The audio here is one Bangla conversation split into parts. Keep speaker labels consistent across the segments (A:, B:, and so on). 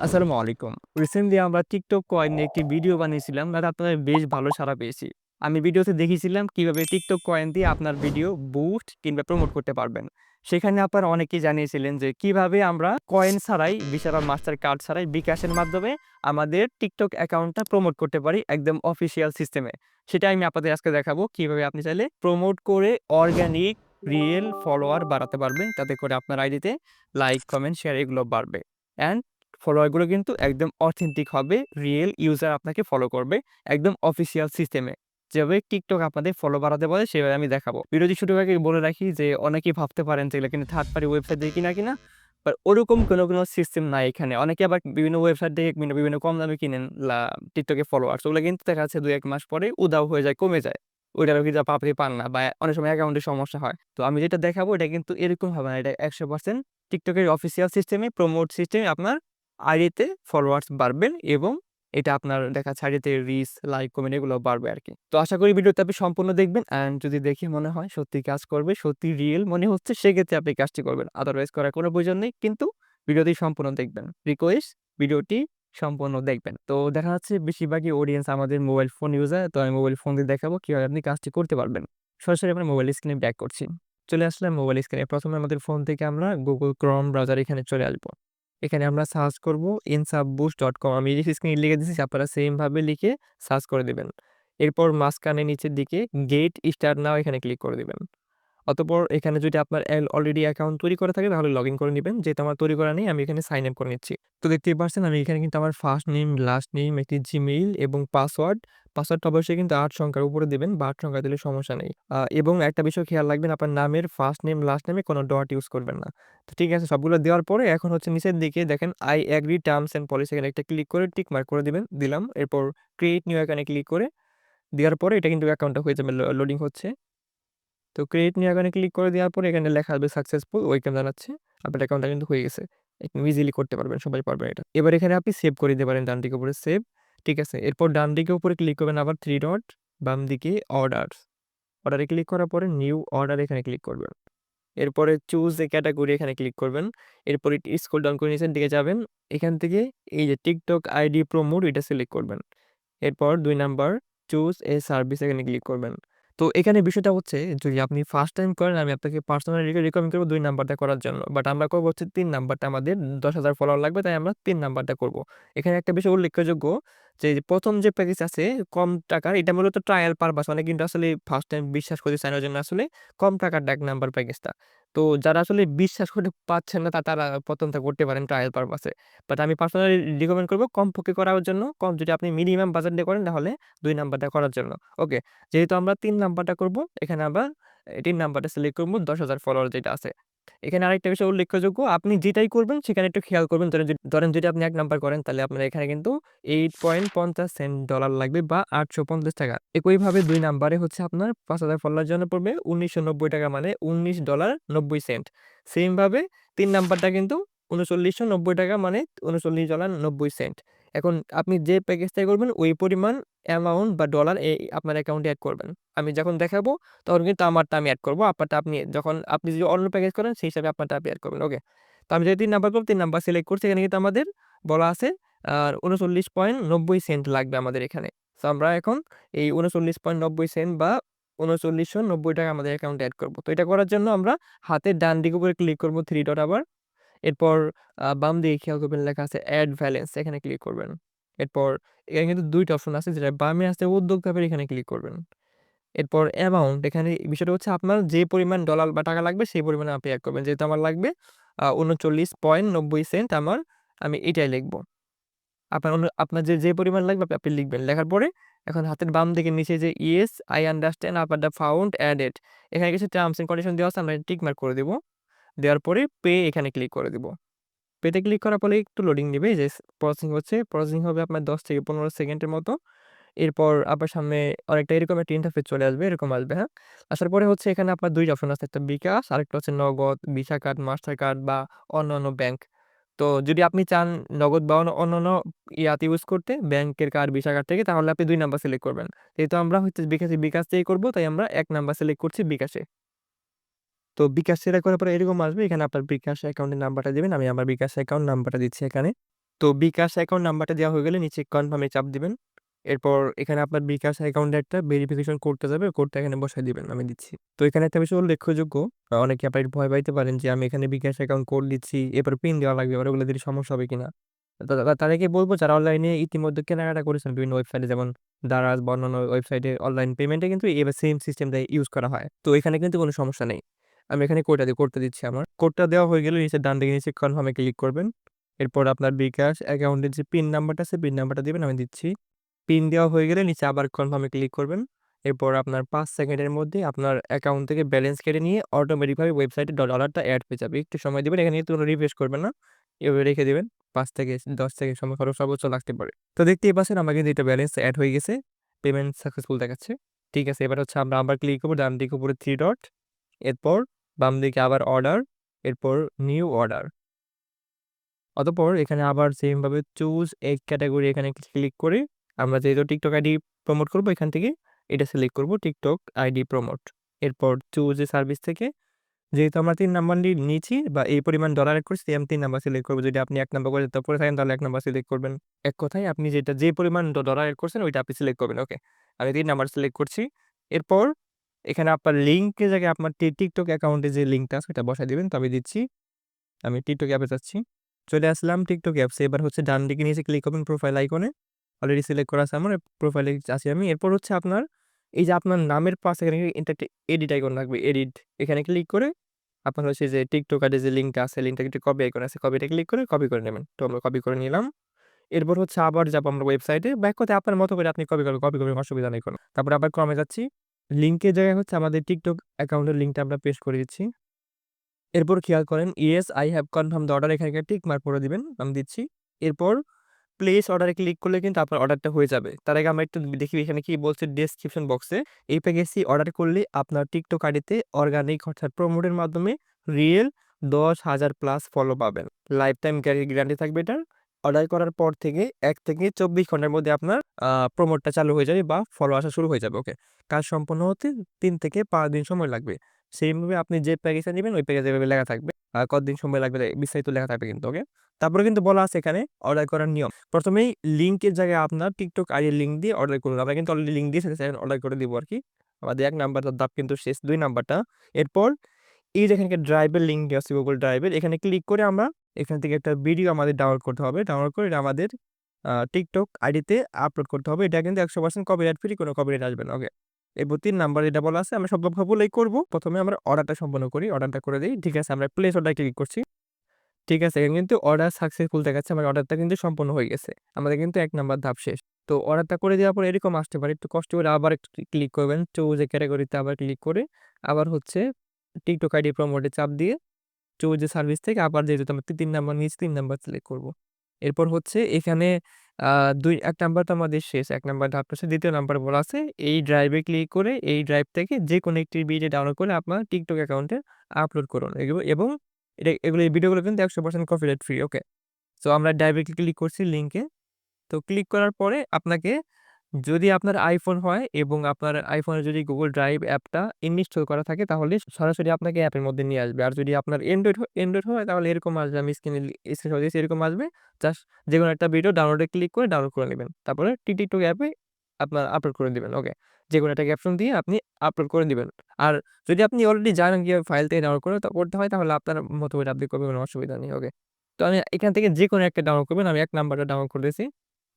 A: আসসালামু আলাইকুম। রিসেন্টলি আমরা TikTok কয়েন নিয়ে একটি ভিডিও বানিয়েছিলাম। আর আপনাদের বেশ ভালো সাড়া পেয়েছি। আমি ভিডিওতে দেখিয়েছিলাম কিভাবে TikTok কয়েন দিয়ে আপনার ভিডিও বুস্ট কিংবা প্রমোট করতে পারবেন। সেখানে আপনারা অনেকেই জানিয়েছিলেন যে কিভাবে আমরা কয়েন ছাড়াই ভিসা বা মাস্টার কার্ড ছাড়াই বিকাশের মাধ্যমে আমাদের TikTok অ্যাকাউন্টটা প্রমোট করতে পারি একদম অফিসিয়াল সিস্টেমে। সেটাই আমি আপনাদের আজকে দেখাবো কিভাবে আপনি চাইলে প্রমোট করে অর্গানিক রিয়েল ফলোয়ার বাড়াতে পারবেন। তাতে করে আপনার আইডিতে লাইক, কমেন্ট, শেয়ার এগুলো বাড়বে। অ্যান্ড ফলোয়ার গুলো কিন্তু একদম অথেন্টিক হবে। রিয়েল ইউজার আপনাকে ফলো করবে একদম অফিসিয়াল সিস্টেমে। যেভাবে TikTok আপনাদের ফলো বাড়াতে বলে সেভাবে আমি দেখাবো। ভিডিওটি শুরুর আগে বলে রাখি যে অনেকেই ভাবতে পারেন যে এগুলা কিন্তু থার্ড পার্টি ওয়েবসাইট থেকে কিনা। বাট ওরকম কোনো সিস্টেম নাই এখানে। অনেকে আবার বিভিন্ন ওয়েবসাইট থেকে বিভিন্ন কম দামে কিনেন TikTok এ ফলোয়ার্স। ওগুলা কিন্তু দেখা যাচ্ছে ২-১ মাস পরে উধাও হয়ে যায়, কমে যায়। ওইটারও কিন্তু আপনি পান না বা অনেক সময় অ্যাকাউন্টে সমস্যা হয়। তো আমি যেটা দেখাবো এটা কিন্তু এরকম হবে না। এটা ১০০% TikTok এর অফিসিয়াল সিস্টেমে প্রমোট সিস্টেমে আপনার আইডিতে ফলোয়ার্স বাড়বেন এবং এটা আপনার দেখা যাচ্ছে আইডিতে রিচ, লাইক, কমেন্ট এগুলো বাড়বে আরকি। তো আশা করি ভিডিওটা আপনি সম্পূর্ণ দেখবেন অ্যান্ড যদি দেখে মনে হয় সত্যি কাজ করবে, সত্যি রিয়েল মনে হচ্ছে সেক্ষেত্রে আপনি কাজটি করবেন। আদারওয়াইজ করার কোনো প্রয়োজন নেই। কিন্তু ভিডিওটি সম্পূর্ণ দেখবেন। রিকোয়েস্ট ভিডিওটি সম্পূর্ণ দেখবেন। তো দেখা যাচ্ছে বেশিরভাগই অডিয়েন্স আমাদের মোবাইল ফোন ইউজার। তো আমি মোবাইল ফোন দিয়ে দেখাবো কিভাবে আপনি কাজটি করতে পারবেন। সরাসরি আপনার মোবাইল স্ক্রিনে ব্যাক করছি। চলে আসলাম মোবাইল স্ক্রিনে। ১ম এ আমাদের ফোন থেকে আমরা Google Chrome ব্রাউজার এখানে চলে আসবো। এখানে আমরা সার্চ করব insuboost.com আমি স্ক্রিনে লিখে দিয়েছি আপনারা সেম ভাবে লিখে সার্চ করে দিবেন। এরপর মাঝখানে নিচের দিকে গেট স্টার্ট নাও এখানে ক্লিক করে দিবেন। অতঃপর এখানে যদি আপনার অলরেডি অ্যাকাউন্ট তৈরি করা থাকে তাহলে লগইন করে নিবেন। যেহেতু আমার তৈরি করা নেই আমি এখানে সাইন ইন করে নিচ্ছি। তো দেখতেই পারছেন আমি এখানে কিন্তু আমার ফার্স্ট নেম, লাস্ট নেম, একটি জিমেইল এবং পাসওয়ার্ডটা অবশ্যই কিন্তু ৮ সংখ্যার উপরে দিবেন বা ৮ সংখ্যা দিলে সমস্যা নেই। এবং একটা বিষয় খেয়াল রাখবেন আপনার নামের ফার্স্ট নেম, লাস্ট নেমে কোনো ডট ইউজ করবেন না। তো ঠিক আছে সবগুলো দেওয়ার পরে এখন হচ্ছে নিচের দিকে দেখেন I agree terms and policy এখানে একটা ক্লিক করে টিক মার্ক করে দিলাম। এরপর ক্রিয়েট নিউ এখানে ক্লিক করে দেওয়ার পরে এটা কিন্তু অ্যাকাউন্টটা হয়ে যাবে লোডিং হচ্ছে। তো ক্রিয়েট নিউ এখানে ক্লিক করে দেওয়ার পরে এখানে লেখা আসবে সাকসেসফুল ওয়েলকাম জানাচ্ছে। আপনার অ্যাকাউন্টটা কিন্তু হয়ে গেছে। একদম ইজিলি করতে পারবেন, সবাই পারবেন এটা। এবার এখানে আপনি সেভ করে দিতে পারেন ডান দিকে উপরে সেভ। ঠিক আছে। এরপর ডান দিকে উপরে ক্লিক করবেন আবার 3 ডট, বাম দিকে অর্ডারস। অর্ডারে ক্লিক করার পরে নিউ অর্ডার এখানে ক্লিক করবেন। এরপরে চুজ এ ক্যাটেগরি এখানে ক্লিক করবেন। এরপর একটু স্ক্রল ডাউন করে নিচের দিকে যাবেন। এখান থেকে এই যে TikTok আইডি প্রমোট এটা সিলেক্ট করবেন। এরপর ২ নাম্বার চুজ এ সার্ভিস এখানে ক্লিক করবেন। তো এখানে বিষয়টা হচ্ছে যদি আপনি ফার্স্ট টাইম করেন আমি আপনাকে পার্সোনালি রিকমেন্ড করব ২ নাম্বারটা করার জন্য। বাট আমরা করব হচ্ছে ৩ নাম্বারটা আমাদের ১০,০০০ ফলোয়ার লাগবে তাই আমরা ৩ নাম্বারটা করব। এখানে একটা বিষয় উল্লেখযোগ্য যে ১ম যে প্যাকেজ আছে কম টাকার এটা মূলত ট্রায়াল পারপাস অনেকে কিন্তু আসলে ফার্স্ট টাইম বিশ্বাস করতে চায় না ওইজন্য আসলে কম টাকার ১ নাম্বার প্যাকেজটা। তো যারা আসলে বিশ্বাস করতে পারছেন না তারা ১ম টা করতে পারেন ট্রায়াল পারপাসে। বাট আমি পার্সোনালি রিকমেন্ড করব কমপক্ষে করার জন্য যদি আপনি মিনিমাম বাজেট দিয়ে করেন তাহলে ২ নাম্বারটা করার জন্য। ওকে। যেহেতু আমরা ৩ নাম্বারটা করব এখানে আবার ৩ নাম্বারটা সিলেক্ট করব ১০,০০০ ফলোয়ার যেটা আছে। এখানে আরেকটা বিষয় উল্লেখযোগ্য আপনি যেটাই করবেন সেখানে একটু খেয়াল করবেন। ধরেন যদি আপনি ১ নাম্বার করেন তাহলে আপনার এখানে কিন্তু $8.50 লাগবে বা ৳৮৫০। একইভাবে ২ নাম্বারে হচ্ছে আপনার ৫,০০০ ফলোয়ারের জন্য পড়বে ৳১৯৯০ মানে $19.90 সেম ভাবে ৩ নাম্বারটা কিন্তু ৳৩৯৯০ মানে $39.90 এখন আপনি যে প্যাকেজটাই করবেন ওই পরিমাণ অ্যামাউন্ট বা ডলার আপনার অ্যাকাউন্টে এড করবেন। আমি যখন দেখাবো তখন কিন্তু আমারটা আমি এড করব। আপনারটা আপনি যদি অন্য প্যাকেজ করেন সেই হিসাবে আপনারটা আপনি এড করবেন। ওকে। তো আমি যদি ৩ নাম্বার করব ৩ নাম্বার সিলেক্ট করছি এখানে কিন্তু আমাদের বলা আছে আ $39.90 লাগবে আমাদের এখানে। সো আমরা এখন এই $39.90 বা $3990 আমাদের অ্যাকাউন্টে এড করব। তো এটা করার জন্য আমরা হাতের ডান দিকে উপরে ক্লিক করব 3 ডট আবার। এরপর বাম দিকে খেয়াল করবেন লেখা আছে এড ব্যালেন্স এখানে ক্লিক করবেন। এরপর এখানে কিন্তু ২ টা অপশন আছে যেটা বামে আছে উদ্যোক্তাদের এখানে ক্লিক করবেন। এরপর অ্যামাউন্ট এখানে বিষয়টা হচ্ছে আপনার যে পরিমাণ ডলার বা টাকা লাগবে সেই পরিমাণে আপনি এড করবেন। যেহেতু আমার লাগবে $39.90 আমি এটাই লিখব। আপনার যে পরিমাণ লাগবে আপনি লিখবেন। লেখার পরে এখন হাতের বাম দিকে নিচে যে ইয়েস আই আন্ডারস্ট্যান্ড আপনার দ্যা ফাউন্ড অ্যাডেড এখানে কিছু টার্মস এন্ড কন্ডিশন দেওয়া আছে আমরা টিক মার্ক করে দিব। দেওয়ার পরে পে এখানে ক্লিক করে দিব। পেতে ক্লিক করার পরে একটু লোডিং নিবে যে প্রসেসিং হচ্ছে। প্রসেসিং হবে আপনার ১০ থেকে ১৫ সেকেন্ডের মতো। এরপর আপনার সামনে অনেকটা এরকম একটা ইন্টারফেস চলে আসবে, এরকম আসবে, হ্যাঁ? আসার পরে হচ্ছে এখানে আপনার ২ টা অপশন আছে। একটা বিকাশ আরেকটা হচ্ছে নগদ, ভিসা কার্ড, মাস্টার কার্ড বা অন্যান্য ব্যাংক। তো যদি আপনি চান নগদ বা অন্যান্য ইয়াতে ইউজ করতে ব্যাংকের কার্ড, ভিসা কার্ড থেকে তাহলে আপনি ২ নাম্বার সিলেক্ট করবেন। যেহেতু আমরা হচ্ছে বিকাশ থেকেই করব তাই আমরা ১ নাম্বার সিলেক্ট করছি বিকাশে। তো বিকাশ সিলেক্ট করার পরে এরকম আসবে। এখানে আপনার বিকাশ অ্যাকাউন্টের নাম্বারটা দিবেন। আমি আমার বিকাশ অ্যাকাউন্ট নাম্বারটা দিচ্ছি এখানে। তো বিকাশ অ্যাকাউন্ট নাম্বারটা দেওয়া হয়ে গেলে নিচে কনফার্মে চাপ দিবেন। এরপর এখানে আপনার বিকাশ অ্যাকাউন্টে একটা ভেরিফিকেশন কোডটা যাবে, কোডটা এখানে বসায় দিবেন। আমি দিচ্ছি। তো এখানে একটা বিষয় উল্লেখযোগ্য, অনেকে আবার ভয় পাইতে পারেন যে আমি এখানে বিকাশ অ্যাকাউন্ট কোড দিচ্ছি, এরপর পিন দেওয়া লাগবে, এবার ওগুলো দিলে সমস্যা হবে কিনা? তাদেরকে বলবো যারা অনলাইনে ইতিমধ্যে কেনাকাটা করেছেন বিভিন্ন ওয়েবসাইটে, যেমন দারাজ বা অন্যান্য ওয়েবসাইটে অনলাইন পেমেন্টে কিন্তু এবার সেম সিস্টেমটা ইউজ করা হয়। তো এখানে কিন্তু কোনো সমস্যা নেই। আমি এখানে কোডটা দিচ্ছি আমার। কোডটা দেওয়া হয়ে গেলে নিচে ডান দিকে নিচে কনফার্মে ক্লিক করবেন। এরপর আপনার বিকাশ অ্যাকাউন্টের যে পিন নাম্বারটা আছে, পিন নাম্বারটা দিবেন। আমি দিচ্ছি। পিন দেওয়া হয়ে গেলে নিচে আবার কনফার্মে ক্লিক করবেন। এরপর আপনার ৫ সেকেন্ডের মধ্যে আপনার অ্যাকাউন্ট থেকে ব্যালেন্স কেটে নিয়ে অটোমেটিকভাবে ওয়েবসাইটে ডলারটা এড হয়ে যাবে। একটু সময় দিবেন। এখানে কিন্তু কোনো রিফ্রেশ করবেন না। এভাবে রেখে দিবেন। ৫ থেকে ১০ সেকেন্ড সময় খরচ সর্বোচ্চ লাগতে পারে। তো দেখতেই পাচ্ছেন আমার কিন্তু এটা ব্যালেন্স এড হয়ে গেছে। পেমেন্ট সাকসেসফুল দেখাচ্ছে। ঠিক আছে, এবার হচ্ছে আমরা আবার ক্লিক করব ডান দিকে উপরে 3 ডট। এরপর বাম দিকে আবার অর্ডার, এরপর নিউ অর্ডার। অতঃপর এখানে আবার সেম ভাবে চুজ এ ক্যাটেগরি এখানে ক্লিক করে আমরা যেহেতু টিকটক আইডি প্রমোট করব, এখান থেকে এটা সিলেক্ট করব টিকটক আইডি প্রমোট। এরপর চুজ এ সার্ভিস থেকে যেহেতু আমরা ৩ নাম্বার নিয়েছি বা এই পরিমাণ ডলার এড করছি, আমি ৩ নাম্বার সিলেক্ট করব। যদি আপনি ১ নাম্বার করে পড়ে থাকেন তাহলে ১ নাম্বার সিলেক্ট করবেন। এক কথায় আপনি যে পরিমাণ ডলার এড করছেন ওইটা আপনি সিলেক্ট করবেন। ওকে। আমি ৩ নাম্বার সিলেক্ট করছি। এরপর এখানে আপনার লিংকের জায়গায় আপনার টিকটক অ্যাকাউন্টে যে লিংকটা আছে ওটা বসায় দিবেন। তো আমি দিচ্ছি। আমি টিকটক অ্যাপে যাচ্ছি। চলে আসলাম টিকটক অ্যাপসে। এবার হচ্ছে ডান দিকে নিচে ক্লিক করবেন প্রোফাইল আইকনে। অলরেডি সিলেক্ট করা আছে আমার। প্রোফাইলে আছি আমি। এরপর হচ্ছে আপনার এই যে আপনার নামের পাশে এখানে একটা এডিট আইকন থাকবে, এডিট। এখানে ক্লিক করে আপনার হচ্ছে যে টিকটক আইডি যে লিঙ্কটা আছে, লিঙ্কটা একটু কপি আইকন আছে, কপিটা ক্লিক করে কপি করে নেবেন। তো আমরা কপি করে নিলাম। এরপর হচ্ছে আবার যাবো আমরা ওয়েবসাইটে। ব্যাক করতে আপনার মতো করে আপনি কপি করবেন, অসুবিধা নেই কোনো। তারপরে আবার ক্রমে যাচ্ছি। লিঙ্কের জায়গায় হচ্ছে আমাদের টিকটক অ্যাকাউন্টের লিঙ্কটা আমরা পেস্ট করে দিচ্ছি। এরপর খেয়াল করেন yes I have confirm the order, এখানে একটা টিক মার্ক করে দিবেন। আমি দিচ্ছি। এরপর প্লেস অর্ডারে ক্লিক করলে কিন্তু আপনার অর্ডারটা হয়ে যাবে। তার আগে আমরা একটু দেখি এখানে কি বলছে ডেসক্রিপশন বক্সে। এই প্যাকেজটি অর্ডার করলে আপনার টিকটক আইডিতে অর্গানিক অর্থাৎ প্রমোটের মাধ্যমে রিয়েল ১০,০০০ প্লাস ফলো পাবেন। লাইফ টাইম গ্যারান্টি থাকবে এটার। অর্ডার করার পর থেকে ১ থেকে ২৪ ঘন্টার মধ্যে আপনার প্রমোটটা চালু হয়ে যাবে বা ফলো আসা শুরু হয়ে যাবে। ওকে। কাজ সম্পন্ন হতে ৩ থেকে ৫ দিন সময় লাগবে। সেইভাবে আপনি যে প্যাকেজটা নিবেন ওই প্যাকেজে এভাবে লেখা থাকবে। কতদিন সময় লাগবে বিস্তারিত লেখা থাকবে কিন্তু। ওকে। তারপরে কিন্তু বলা আছে এখানে অর্ডার করার নিয়ম। প্রথমেই লিঙ্কের জায়গায় আপনার টিকটক আইডির লিঙ্ক দিয়ে অর্ডার করুন। আমরা কিন্তু অলরেডি লিঙ্ক দিয়েছি, অর্ডার করে দিব আরকি। আমাদের ১ নাম্বারটার ধাপ কিন্তু শেষ, ২ নাম্বারটা। এরপর এই যে এখানকার ড্রাইভের লিঙ্ক দেওয়া আছে গুগল ড্রাইভের, এখানে ক্লিক করে আমরা এখান থেকে একটা ভিডিও আমাদের ডাউনলোড করতে হবে। ডাউনলোড করে এটা আমাদের টিকটক আইডিতে আপলোড করতে হবে। এটা কিন্তু ১০০% কপিরাইট ফ্রি, কোনো কপিরাইট আসবে না। ওকে। এরপর ৩ নাম্বার যেটা বলা আছে আমরা সব বলেই করব। প্রথমে আমরা অর্ডারটা সম্পন্ন করি। অর্ডারটা করে দেই। ঠিক আছে, আমরা প্লেস অর্ডার ক্লিক করছি। ঠিক আছে, এখানে কিন্তু অর্ডার সাকসেসফুল দেখাচ্ছে। আমার অর্ডারটা কিন্তু সম্পন্ন হয়ে গেছে। আমাদের কিন্তু ১ নাম্বার ধাপ শেষ। তো অর্ডারটা করে দেওয়ার পর এরকম আসতে পারে। একটু কষ্ট করে আবার একটু ক্লিক করবেন। চুজ এ ক্যাটেগরিতে আবার ক্লিক করে আবার হচ্ছে টিকটক আইডি প্রমোটে চাপ দিয়ে চুজ এ সার্ভিস থেকে আবার যেহেতু আমরা ৩ নাম্বার নিয়েছি ৩ নাম্বার সিলেক্ট করব। এরপর হচ্ছে এখানে আ ১ নাম্বার তো আমাদের শেষ। ১ নাম্বার ধাপটা শেষ। ২য় নাম্বার বলা আছে এই ড্রাইভে ক্লিক করে এই ড্রাইভ থেকে যেকোনো একটি ভিডিও ডাউনলোড করে আপনার টিকটক অ্যাকাউন্টে আপলোড করুন। এবং এই ভিডিওগুলো কিন্তু ১০০% কপিরাইট ফ্রি। ওকে। সো আমরা ডাইরেক্টলি ক্লিক করছি লিংকে। তো ক্লিক করার পরে আপনাকে, যদি আপনার আইফোন হয় এবং আপনার আইফোনে যদি গুগল ড্রাইভ অ্যাপটা ইনস্টল করা থাকে তাহলে সরাসরি আপনাকে অ্যাপের মধ্যে নিয়ে আসবে। আর যদি আপনার অ্যান্ড্রয়েড হয় তাহলে এরকম আসবে, আমি স্ক্রিনশট দিয়েছি, এরকম আসবে। জাস্ট যেকোনো একটা ভিডিও ডাউনলোডে ক্লিক করে ডাউনলোড করে নিবেন। তারপরে টিকটক অ্যাপে আপনার আপলোড করে দিবেন। ওকে। যেকোনো একটা ক্যাপশন দিয়ে আপনি আপলোড করে দিবেন। আর যদি আপনি অলরেডি জানেন কিভাবে ফাইল থেকে ডাউনলোড করতে হয় তাহলে আপনার মতো করে আপনি করবেন, কোনো অসুবিধা নেই। ওকে। তো আমি এখান থেকে যেকোনো একটা ডাউনলোড করবেন। আমি ১ নাম্বারটা ডাউনলোড করে দিয়েছি।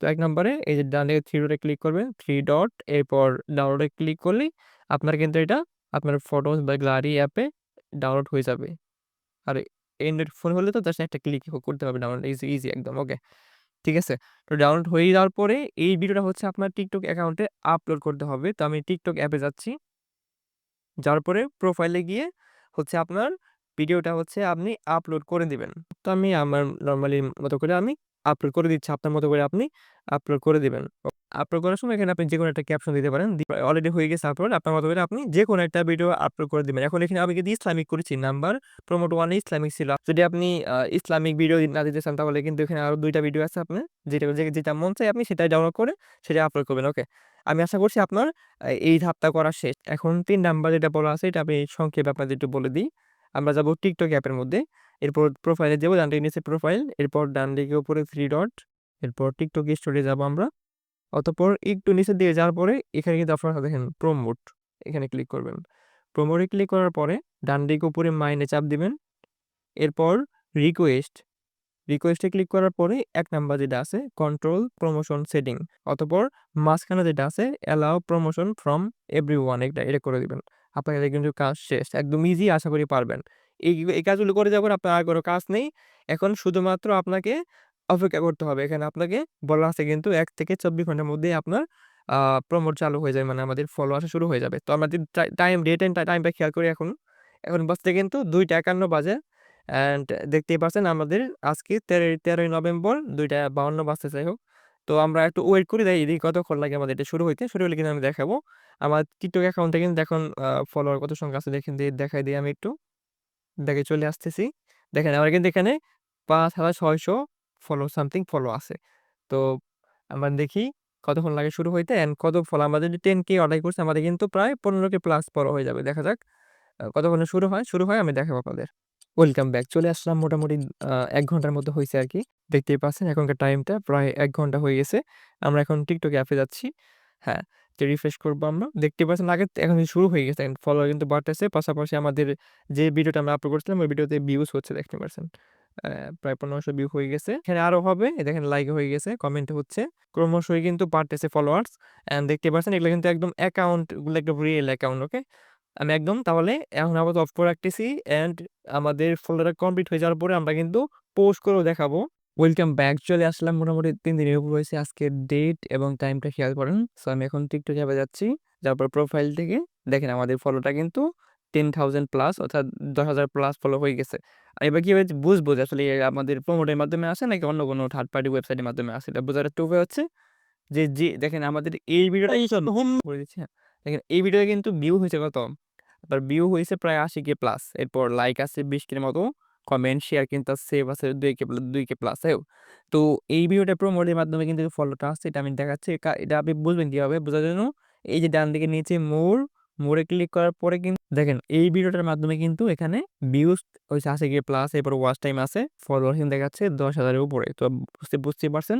A: তো ১ নম্বরে এই যে ডান দিকে ৩ ডটে ক্লিক করবেন। ৩ ডট এরপর ডাউনলোডে ক্লিক করলেই আপনার কিন্তু এটা আপনার ফটোস বা গ্যালারি অ্যাপে ডাউনলোড হয়ে যাবে। আর অ্যান্ড্রয়েড ফোন হলে তো জাস্ট একটা ক্লিক করতে হবে ডাউনলোড। ইজি একদম। ওকে। ঠিক আছে? তো ডাউনলোড হয়ে যাওয়ার পরে এই ভিডিওটা হচ্ছে আপনার টিকটক অ্যাকাউন্টে আপলোড করতে হবে। তো আমি টিকটক অ্যাপে যাচ্ছি। যাওয়ার পরে প্রোফাইলে গিয়ে হচ্ছে আপনার ভিডিওটা হচ্ছে আপনি আপলোড করে দিবেন। তো আমি আমার নরমালি মতো করে আমি আপলোড করে দিচ্ছি। আপনার মতো করে আপনি আপলোড করে দিবেন। আপলোড করার সময় এখানে আপনি যেকোনো একটা ক্যাপশন দিতে পারেন। অলরেডি হয়ে গেছে আপলোড। আপনার মতো করে আপনি যেকোনো একটা ভিডিও আপলোড করে দিবেন। এখন এখানে আমি কিন্তু ইসলামিক করেছি। নাম্বার প্রমোট 1 এ ইসলামিক ছিল। যদি আপনি ইসলামিক ভিডিও না দিতে চান তাহলে কিন্তু এখানে আরো ২ টা ভিডিও আছে আপনার। যেটা মন চায় আপনি সেটাই ডাউনলোড করে সেটা আপলোড করবেন। ওকে। আমি আশা করছি আপনার এই ধাপটা করা শেষ। এখন ৩ নাম্বার যেটা বলা আছে এটা আমি সংক্ষেপে আপনাদের একটু বলে দিই। আমরা যাবো টিকটক অ্যাপের মধ্যে। এরপর প্রোফাইলে যাবো, ডান দিকে নিচে প্রোফাইল, এরপর ডান দিকে উপরে 3 ডট, এরপর টিকটক স্টোরে যাবো আমরা। অতঃপর একটু নিচের দিকে যাওয়ার পরে এখানে কিন্তু আপনারা দেখেন প্রমোট, এখানে ক্লিক করবেন। প্রমোটে ক্লিক করার পরে ডান দিকে উপরে মাইনে চাপ দিবেন। এরপর রিকোয়েস্ট, রিকোয়েস্টে ক্লিক করার পরে ১ নাম্বার যেটা আছে কন্ট্রোল প্রমোশন সেটিং, অতঃপর মাঝখানে যেটা আছে অ্যালাও প্রমোশন ফ্রম এভরিওয়ান, এটা করে দিবেন। আপনার এটা কিন্তু কাজ শেষ। একদম ইজি, আশা করি পারবেন। এই কাজগুলো করে যাবেন, আপনার আর কোনো কাজ নেই। এখন শুধুমাত্র আপনাকে অপেক্ষা করতে হবে। এখানে আপনাকে বলা আছে কিন্তু ১ থেকে ২৪ ঘন্টার মধ্যেই আপনার আ প্রমোট চালু হয়ে যাবে। মানে আমাদের ফলো আসা শুরু হয়ে যাবে। তো আমরা যদি ডেট এন্ড টাইমটা খেয়াল করি এখন, এখন বাজতে কিন্তু ২টা ৫১ বাজে। অ্যান্ড দেখতেই পাচ্ছেন আমাদের আজকে ১৩ই নভেম্বর ২টা ৫২ বাজতে যাই হোক। তো আমরা একটু ওয়েট করি, দেখি কতক্ষণ লাগে আমাদের এটা শুরু হইতে। শুরু হলে কিন্তু আমি দেখাবো। আমার TikTok অ্যাকাউন্টে কিন্তু এখন ফলোয়ার কত সংখ্যা আছে দেখেন, দেখাই দেই আমি একটু। দেখে চলে আসতেছি। দেখেন আমার কিন্তু এখানে ৫,৬০০ সামথিং ফলো আছে। তো আমরা দেখি কতক্ষণ লাগে শুরু হইতে অ্যান্ড কত ফলো, আমাদের যদি 10K অর্ডার করছে আমাদের কিন্তু প্রায় 15K প্লাস ফলো হয়ে যাবে। দেখা যাক কতক্ষণে শুরু হয়? শুরু হয় আমি দেখাবো আপনাদের। Welcome back. চলে আসলাম মোটামুটি ১ ঘন্টার মতো হইছে আরকি। দেখতেই পাচ্ছেন এখনকার টাইমটা প্রায় ১ ঘন্টা হয়ে গেছে। আমরা এখন TikTok অ্যাপে যাচ্ছি। হ্যাঁ, তো রিফ্রেশ করবো আমরা। দেখতেই পাচ্ছেন আগে এখন শুরু হয়ে গেছে। ফলোয়ার কিন্তু বাড়তেছে। পাশাপাশি আমাদের যে ভিডিওটা আমরা আপলোড করছিলাম ওই ভিডিওতে ভিউজ হচ্ছে দেখতে পারছেন। প্রায় ১৫০০ ভিউ হয়ে গেছে। এখানে আরো হবে। দেখেন লাইক হয়ে গেছে, কমেন্ট হচ্ছে। ক্রমশই কিন্তু বাড়তেছে ফলোয়ার্স। অ্যান্ড দেখতে পাচ্ছেন এগুলো কিন্তু একদম অ্যাকাউন্ট গুলো একদম রিয়েল অ্যাকাউন্ট, ওকে? আমি একদম তাহলে এখন আপাতত অফ করে রাখতেছি অ্যান্ড আমাদের ফলোটা কমপ্লিট হয়ে যাওয়ার পরে আমরা কিন্তু পোস্ট করেও দেখাবো। Welcome back. চলে আসলাম মোটামুটি ৩ দিনের উপর হয়েছে। আজকের ডেট এবং টাইমটা খেয়াল করেন। সো আমি এখন TikTok অ্যাপে যাচ্ছি। যাওয়ার পর প্রোফাইল থেকে দেখেন আমাদের ফলোটা কিন্তু 10,000 প্লাস অর্থাৎ ১০,০০০ প্লাস ফলো হয়ে গেছে। আর এবার কিভাবে বুঝবো যে আসলে আমাদের প্রমোটের মাধ্যমে আসে নাকি অন্য কোনো থার্ড পার্টি ওয়েবসাইটের মাধ্যমে আসে? এটা বোঝার একটা উপায় হচ্ছে যে দেখেন আমাদের এই ভিডিওটা করে দিচ্ছি, হ্যাঁ। দেখেন এই ভিডিওতে কিন্তু ভিউ হয়েছে কত? আপনার ভিউ হইছে প্রায় ৮০K প্লাস। এরপর লাইক আছে ২০K এর মতো। কমেন্ট, শেয়ার কিন্তু সেভ আছে 2K প্লাস, তাই তো? তো এই ভিডিওটা প্রমোটের মাধ্যমে কিন্তু ফলোটা আসছে, এটা আমি দেখাচ্ছি। এটা আপনি বুঝবেন কিভাবে? বোঝার জন্য এই যে ডান দিকে নিচে মোরে ক্লিক করার পরে কিন্তু দেখেন এই ভিডিওটার মাধ্যমে কিন্তু এখানে ভিউজ হইছে ৮০K প্লাস, এরপর ওয়াচ টাইম আছে, ফলোয়ার কিন্তু দেখাচ্ছে ১০,০০০ এর উপরে। তো বুঝতেই পারছেন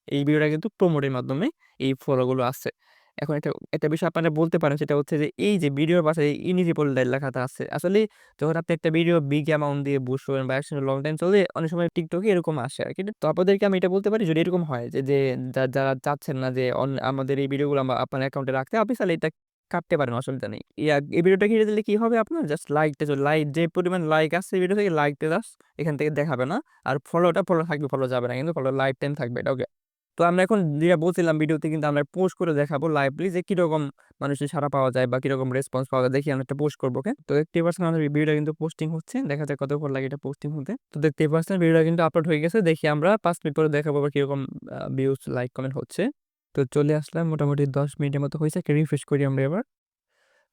A: এই ভিডিওটা কিন্তু প্রমোটের মাধ্যমে এই ফলোগুলো আসছে। এখন একটা বিষয় আপনারা বলতে পারেন, সেটা হচ্ছে যে এই যে ভিডিওর পাশে ইনিজিবল লেখাটা আছে। আসলে যখন আপনি একটা ভিডিও বিগ অ্যামাউন্ট দিয়ে বুস্ট করবেন বা একসঙ্গে লং টাইম চলে অনেক সময় TikTok এ এরকম আসে আরকি। তো আপনাদেরকে আমি এটা বলতে পারি, যদি এরকম হয় যে যারা চাচ্ছেন না যে আমাদের এই ভিডিওগুলো আপনার অ্যাকাউন্টে রাখতে, আপনি চাইলে এটা কাটতে পারেন, অসুবিধা নেই। এই ভিডিওটা ঘিরে দিলে কি হবে আপনার? জাস্ট লাইক যে পরিমাণ লাইক আসছে এই ভিডিও থেকে, লাইকটা জাস্ট এখান থেকে দেখাবে না। আর ফলো থাকবে, ফলো যাবে না। কিন্তু ফলো লাইফ টাইম থাকবে এটা, ওকে? তো আমরা এখন যেটা বলছিলাম ভিডিওতে কিন্তু আমরা পোস্ট করে দেখাবো লাইভলি যে কিরকম মানুষের সাড়া পাওয়া যায় বা কিরকম রেসপন্স পাওয়া যায়, দেখি আমরা একটা পোস্ট করবো, ওকে? তো দেখতেই পাচ্ছেন আমাদের ভিডিওটা কিন্তু পোস্টিং হচ্ছে। দেখা যাক কতক্ষণ লাগে এটা পোস্টিং হতে। তো দেখতেই পাচ্ছেন ভিডিওটা কিন্তু আপলোড হয়ে গেছে। দেখি আমরা ৫ মিনিট পরে দেখাবো আবার কিরকম ভিউজ, লাইক, কমেন্ট হচ্ছে। তো চলে আসলাম মোটামুটি ১০ মিনিটের মতো হয়েছে। একটা রিফ্রেশ করি আমরা এবার।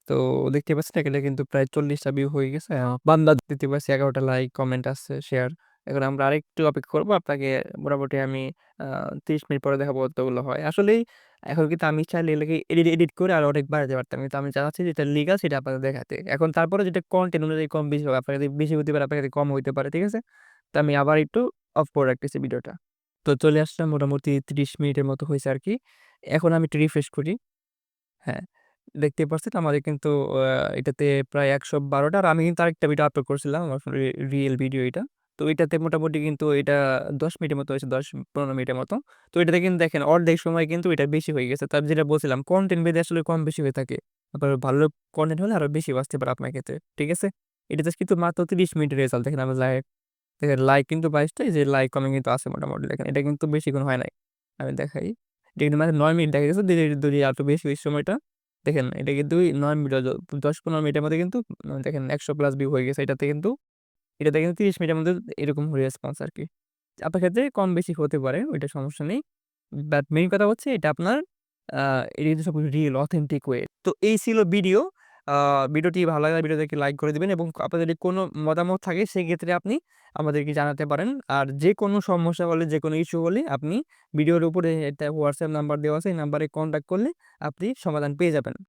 A: তো দেখতে পাচ্ছেন এখানে কিন্তু প্রায় ৪০টা ভিউ হয়ে গেছে। বান্দা দেখতে পাচ্ছি ১১টা লাইক, কমেন্ট আসছে, শেয়ার। এখন আমরা আরেকটু অপেক্ষা করব। আপনাকে মোটামুটি আমি আ ৩০ মিনিট পরে দেখাবো কতগুলো হয়। আসলেই এখন কিন্তু আমি চাইলে এগুলোকে এডিট করে আরো অনেক বাড়াতে পারতাম। কিন্তু আমি চাচ্ছি যেটা লিগ্যাল সেটা আপনাদের দেখাতে। এখন তারপরে যেটা কনটেন্ট অনুযায়ী কম বেশি হবে। আপনার কাছে বেশি হতে পারে, আপনার কাছে কম হইতে পারে। ঠিক আছে? তো আমি আবার একটু অফ করে রাখতেছি ভিডিওটা। তো চলে আসলাম মোটামুটি ৩০ মিনিটের মতো হইছে আরকি। এখন আমি একটু রিফ্রেশ করি। হ্যাঁ, দেখতেই পারছেন আমাদের কিন্তু এটাতে প্রায় ১১২ টা। আর আমি কিন্তু আরেকটা ভিডিও আপলোড করছিলাম। আমার রিয়েল ভিডিও এটা। তো এটাতে মোটামুটি কিন্তু এটা ১০ মিনিটের মতো হয়েছে, ১০-১৫ মিনিটের মতো। তো এটাতে কিন্তু দেখেন অর্ধেক সময় কিন্তু এটা বেশি হয়ে গেছে। তো আমি যেটা বলছিলাম কনটেন্ট ভেদে আসলে কম বেশি হয়ে থাকে। আপনার ভালো কনটেন্ট হলে আরো বেশি বাঁচতে পারে আপনার ক্ষেত্রে। ঠিক আছে? এটা জাস্ট কিন্তু মাত্র ৩০ মিনিটের রেজাল্ট। দেখেন আমার দেখেন লাইক কিন্তু ২২ টা, এই যে লাইক কমেন্ট কিন্তু আছে মোটামুটি দেখেন। এটা কিন্তু বেশিক্ষণ হয় নাই। আমি দেখাই। এটা কিন্তু মাত্র ৯ মিনিট দেখা গেছে। যদি আরেকটু বেশি ওই সময়টা দেখেন, এটা কিন্তু ৯ মিনিট ১০-১৫ মিনিটের মধ্যে কিন্তু দেখেন ১০০ প্লাস ভিউ হয়ে গেছে। এটাতে কিন্তু ৩০ মিনিটের মধ্যে এরকম রেসপন্স আরকি। আপনার ক্ষেত্রে কম বেশি হতে পারে, ওইটা সমস্যা নেই। বাট মেইন কথা হচ্ছে এটা আপনার আ এটা কিন্তু সবকিছু রিয়েল অথেন্টিক ওয়ে। তো এই ছিল ভিডিও। আ ভিডিওটি ভালো লাগলে ভিডিওটিকে লাইক করে দিবেন এবং আপনার যদি কোনো মতামত থাকে সেক্ষেত্রে আপনি আমাদেরকে জানাতে পারেন। আর যেকোনো সমস্যা হলে, যেকোনো ইস্যু হলে আপনি ভিডিওর উপরে একটা WhatsApp নাম্বার দেওয়া আছে। এই নাম্বারে কনট্যাক্ট করলে আপনি সমাধান পেয়ে যাবেন।